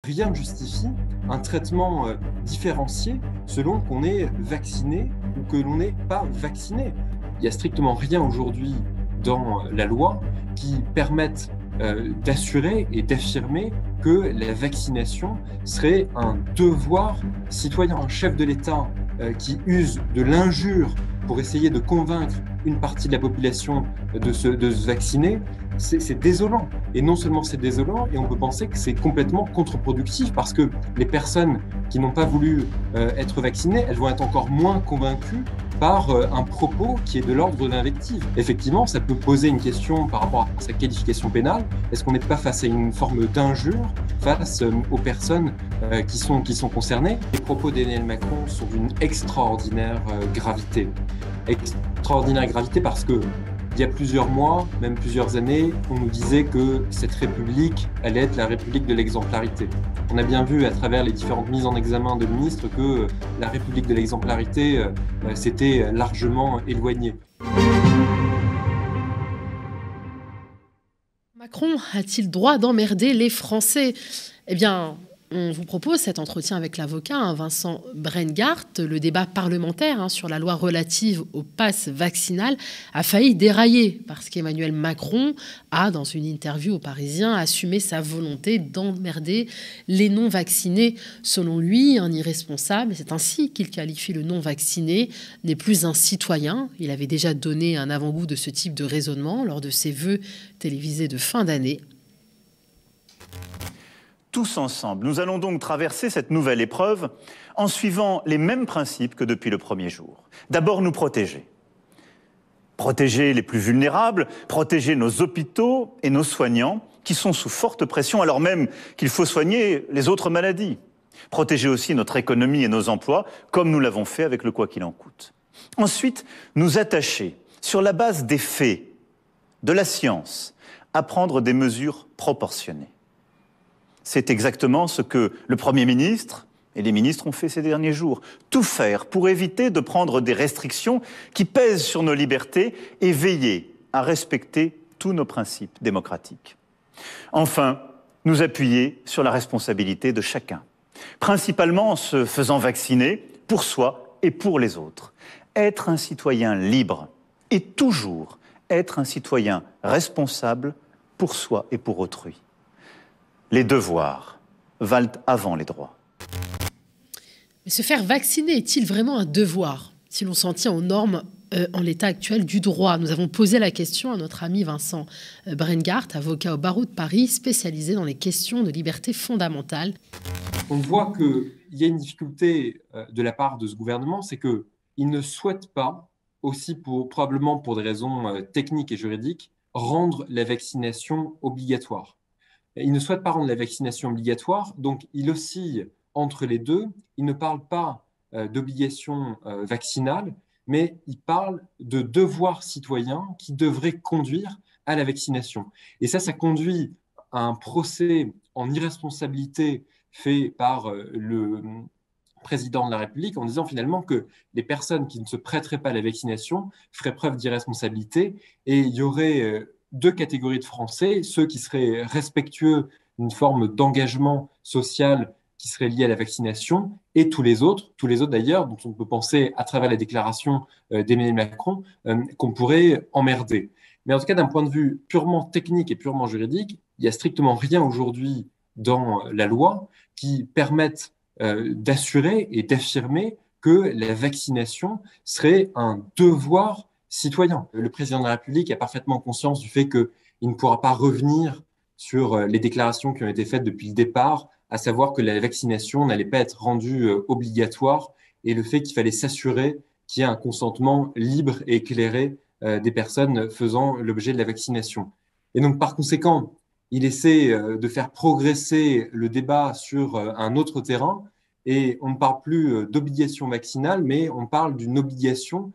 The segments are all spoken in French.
rien ne justifie un traitement différencié selon qu'on est vacciné ou que l'on n'est pas vacciné. Il n'y a strictement rien aujourd'hui dans la loi qui permette d'assurer et d'affirmer que la vaccination serait un devoir citoyen. Un chef de l'État qui use de l'injure pour essayer de convaincre une partie de la population de se vacciner, c'est désolant. Et non seulement c'est désolant, et on peut penser que c'est complètement contre-productif parce que les personnes qui n'ont pas voulu être vaccinées, elles vont être encore moins convaincues par un propos qui est de l'ordre de l'invective. Effectivement, ça peut poser une question par rapport à sa qualification pénale. Est-ce qu'on n'est pas face à une forme d'injure face aux personnes qui sont concernées? Les propos d'Emmanuel Macron sont d'une extraordinaire gravité. Extraordinaire gravité parce que il y a plusieurs mois, même plusieurs années, on nous disait que cette République allait être la République de l'exemplarité. On a bien vu à travers les différentes mises en examen de ministres que la République de l'exemplarité s'était largement éloignée. Macron a-t-il droit d'emmerder les Français? Eh bien, on vous propose cet entretien avec l'avocat Vincent Brengart. Le débat parlementaire sur la loi relative au pass vaccinal a failli dérailler parce qu'Emmanuel Macron a, dans une interview au Parisien, assumé sa volonté d'emmerder les non-vaccinés. Selon lui, un irresponsable, c'est ainsi qu'il qualifie le non-vacciné, n'est plus un citoyen. Il avait déjà donné un avant-goût de ce type de raisonnement lors de ses vœux télévisés de fin d'année. Tous ensemble, nous allons donc traverser cette nouvelle épreuve en suivant les mêmes principes que depuis le premier jour. D'abord, nous protéger. Protéger les plus vulnérables, protéger nos hôpitaux et nos soignants qui sont sous forte pression alors même qu'il faut soigner les autres maladies. Protéger aussi notre économie et nos emplois, comme nous l'avons fait avec le quoi qu'il en coûte. Ensuite, nous attacher, sur la base des faits, de la science, à prendre des mesures proportionnées. C'est exactement ce que le Premier ministre et les ministres ont fait ces derniers jours. Tout faire pour éviter de prendre des restrictions qui pèsent sur nos libertés et veiller à respecter tous nos principes démocratiques. Enfin, nous appuyer sur la responsabilité de chacun, principalement en se faisant vacciner pour soi et pour les autres. Être un citoyen libre et toujours être un citoyen responsable pour soi et pour autrui. Les devoirs valent avant les droits. Mais se faire vacciner est-il vraiment un devoir si l'on s'en tient aux normes en l'état actuel du droit? Nous avons posé la question à notre ami Vincent Brengart, avocat au barreau de Paris, spécialisé dans les questions de liberté fondamentale. On voit qu'il y a une difficulté de la part de ce gouvernement, c'est qu'il ne souhaite pas, aussi probablement pour des raisons techniques et juridiques, rendre la vaccination obligatoire. Il ne souhaite pas rendre la vaccination obligatoire, donc il oscille entre les deux. Il ne parle pas d'obligation vaccinale, mais il parle de devoir citoyen qui devrait conduire à la vaccination. Et ça conduit à un procès en irresponsabilité fait par le président de la République en disant finalement que les personnes qui ne se prêteraient pas à la vaccination feraient preuve d'irresponsabilité et il y aurait deux catégories de Français, ceux qui seraient respectueux d'une forme d'engagement social qui serait lié à la vaccination, et tous les autres d'ailleurs, dont on peut penser à travers la déclaration d'Emmanuel Macron, qu'on pourrait emmerder. Mais en tout cas, d'un point de vue purement technique et purement juridique, il n'y a strictement rien aujourd'hui dans la loi qui permette d'assurer et d'affirmer que la vaccination serait un devoir citoyen. Le président de la République a parfaitement conscience du fait qu'il ne pourra pas revenir sur les déclarations qui ont été faites depuis le départ, à savoir que la vaccination n'allait pas être rendue obligatoire et le fait qu'il fallait s'assurer qu'il y ait un consentement libre et éclairé des personnes faisant l'objet de la vaccination. Et donc, par conséquent, il essaie de faire progresser le débat sur un autre terrain et on ne parle plus d'obligation vaccinale, mais on parle d'une obligation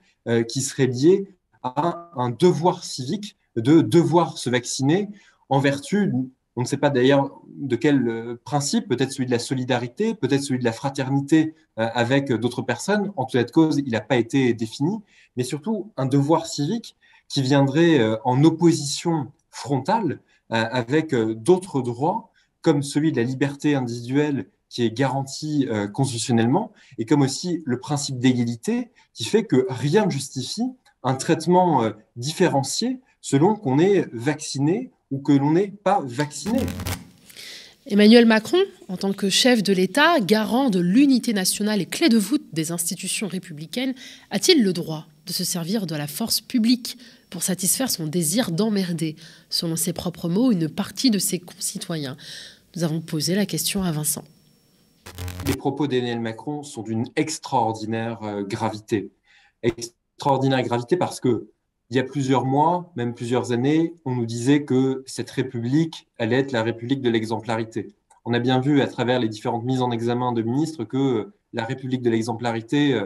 qui serait liée à un devoir civique de devoir se vacciner en vertu, on ne sait pas d'ailleurs de quel principe, peut-être celui de la solidarité, peut-être celui de la fraternité avec d'autres personnes. En toute cause, il n'a pas été défini, mais surtout un devoir civique qui viendrait en opposition frontale avec d'autres droits comme celui de la liberté individuelle qui est garanti constitutionnellement, et comme aussi le principe d'égalité qui fait que rien ne justifie un traitement différencié selon qu'on est vacciné ou que l'on n'est pas vacciné. Emmanuel Macron, en tant que chef de l'État, garant de l'unité nationale et clé de voûte des institutions républicaines, a-t-il le droit de se servir de la force publique pour satisfaire son désir d'emmerder, selon ses propres mots, une partie de ses concitoyens? Nous avons posé la question à Vincent. Les propos d'Emmanuel Macron sont d'une extraordinaire gravité. Extraordinaire gravité parce que il y a plusieurs mois, même plusieurs années, on nous disait que cette République allait être la République de l'exemplarité. On a bien vu à travers les différentes mises en examen de ministres que la République de l'exemplarité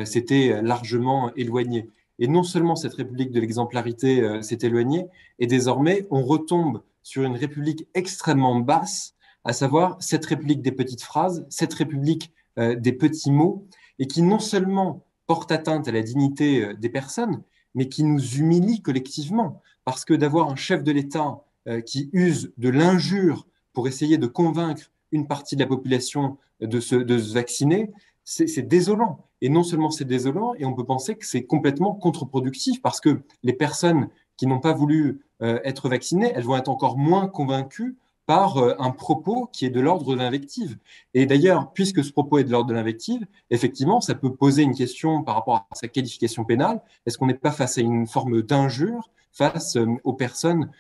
s'était largement éloignée. Et non seulement cette République de l'exemplarité s'est éloignée, et désormais on retombe sur une République extrêmement basse, à savoir cette République des petites phrases, cette République des petits mots, et qui non seulement porte atteinte à la dignité des personnes, mais qui nous humilie collectivement. Parce que d'avoir un chef de l'État qui use de l'injure pour essayer de convaincre une partie de la population de se vacciner, c'est désolant. Et non seulement c'est désolant, et on peut penser que c'est complètement contre-productif parce que les personnes qui n'ont pas voulu être vaccinées, elles vont être encore moins convaincues par un propos qui est de l'ordre de l'invective. Et d'ailleurs, puisque ce propos est de l'ordre de l'invective, effectivement, ça peut poser une question par rapport à sa qualification pénale. Est-ce qu'on n'est pas face à une forme d'injure face aux personnes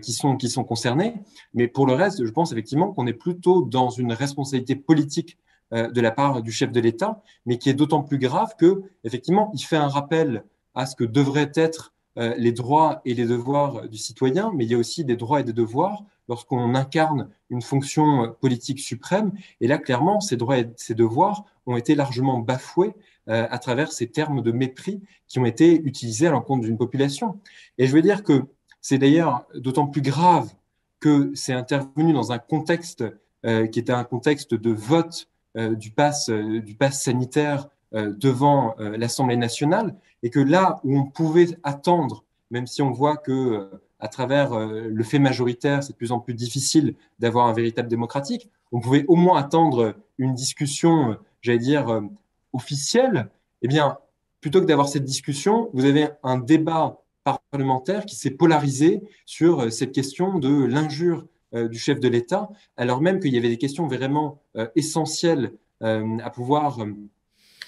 qui sont concernées? Mais pour le reste, je pense effectivement qu'on est plutôt dans une responsabilité politique de la part du chef de l'État, mais qui est d'autant plus grave que, effectivement, il fait un rappel à ce que devraient être les droits et les devoirs du citoyen, mais il y a aussi des droits et des devoirs lorsqu'on incarne une fonction politique suprême. Et là, clairement, ces droits et ces devoirs ont été largement bafoués à travers ces termes de mépris qui ont été utilisés à l'encontre d'une population. Et je veux dire que c'est d'ailleurs d'autant plus grave que c'est intervenu dans un contexte qui était un contexte de vote du pass sanitaire devant l'Assemblée nationale, et que là où on pouvait attendre, même si on voit que à travers le fait majoritaire, c'est de plus en plus difficile d'avoir un véritable démocratique, on pouvait au moins attendre une discussion, j'allais dire, officielle. Eh bien, plutôt que d'avoir cette discussion, vous avez un débat parlementaire qui s'est polarisé sur cette question de l'injure du chef de l'État, alors même qu'il y avait des questions vraiment essentielles à pouvoir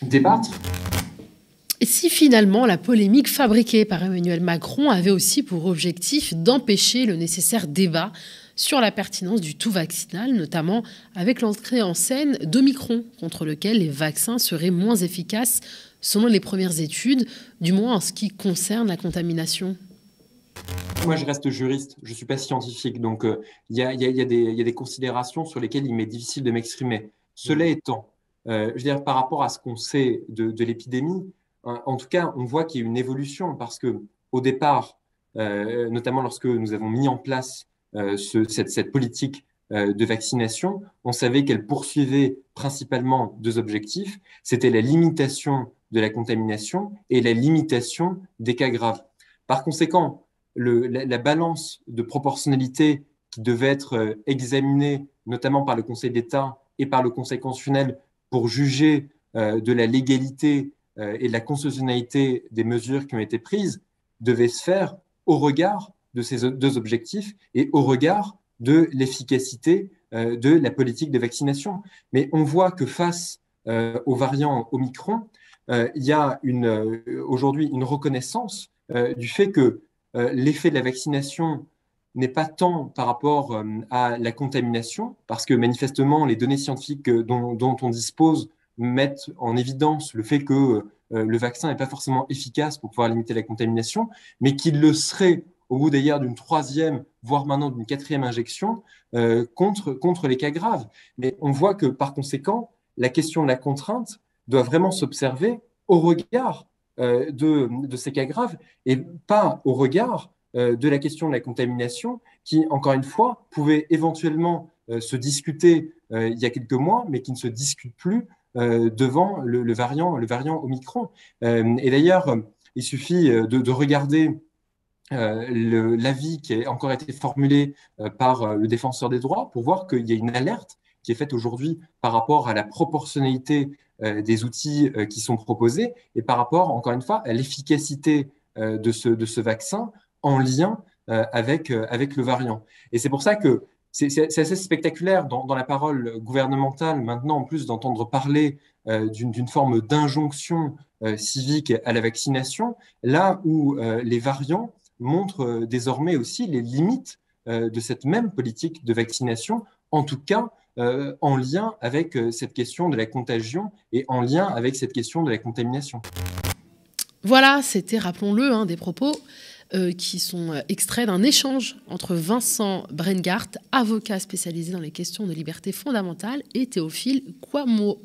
débattre. Et si finalement la polémique fabriquée par Emmanuel Macron avait aussi pour objectif d'empêcher le nécessaire débat sur la pertinence du tout vaccinal, notamment avec l'entrée en scène d'Omicron, contre lequel les vaccins seraient moins efficaces selon les premières études, du moins en ce qui concerne la contamination? Moi, je reste juriste, je ne suis pas scientifique, donc il y a des considérations sur lesquelles il m'est difficile de m'exprimer. Cela étant, je veux dire, par rapport à ce qu'on sait de l'épidémie, en tout cas, on voit qu'il y a une évolution parce que au départ, notamment lorsque nous avons mis en place cette politique de vaccination, on savait qu'elle poursuivait principalement deux objectifs. C'était la limitation de la contamination et la limitation des cas graves. Par conséquent, la balance de proportionnalité qui devait être examinée, notamment par le Conseil d'État et par le Conseil constitutionnel, pour juger de la légalité et de la constitutionnalité des mesures qui ont été prises, devait se faire au regard de ces deux objectifs et au regard de l'efficacité de la politique de vaccination. Mais on voit que face aux variants Omicron, il y a aujourd'hui une reconnaissance du fait que l'effet de la vaccination n'est pas tant par rapport à la contamination, parce que manifestement, les données scientifiques dont on dispose mettent en évidence le fait que le vaccin n'est pas forcément efficace pour pouvoir limiter la contamination, mais qu'il le serait au bout d'ailleurs d'une troisième, voire maintenant d'une quatrième injection, contre les cas graves. Mais on voit que par conséquent, la question de la contrainte doit vraiment s'observer au regard de ces cas graves et pas au regard de la question de la contamination qui, encore une fois, pouvait éventuellement se discuter il y a quelques mois, mais qui ne se discute plus devant le variant Omicron. Et d'ailleurs, il suffit de regarder l'avis qui a encore été formulé par le défenseur des droits pour voir qu'il y a une alerte qui est faite aujourd'hui par rapport à la proportionnalité des outils qui sont proposés et par rapport, encore une fois, à l'efficacité de ce vaccin en lien avec le variant. Et c'est pour ça que c'est assez spectaculaire dans la parole gouvernementale maintenant, en plus d'entendre parler d'une forme d'injonction civique à la vaccination, là où les variants montrent désormais aussi les limites de cette même politique de vaccination, en tout cas en lien avec cette question de la contagion et en lien avec cette question de la contamination. Voilà, c'était, rappelons-le, des propos qui sont extraits d'un échange entre Vincent Brengart, avocat spécialisé dans les questions de liberté fondamentale, et Théophile Kouamouo.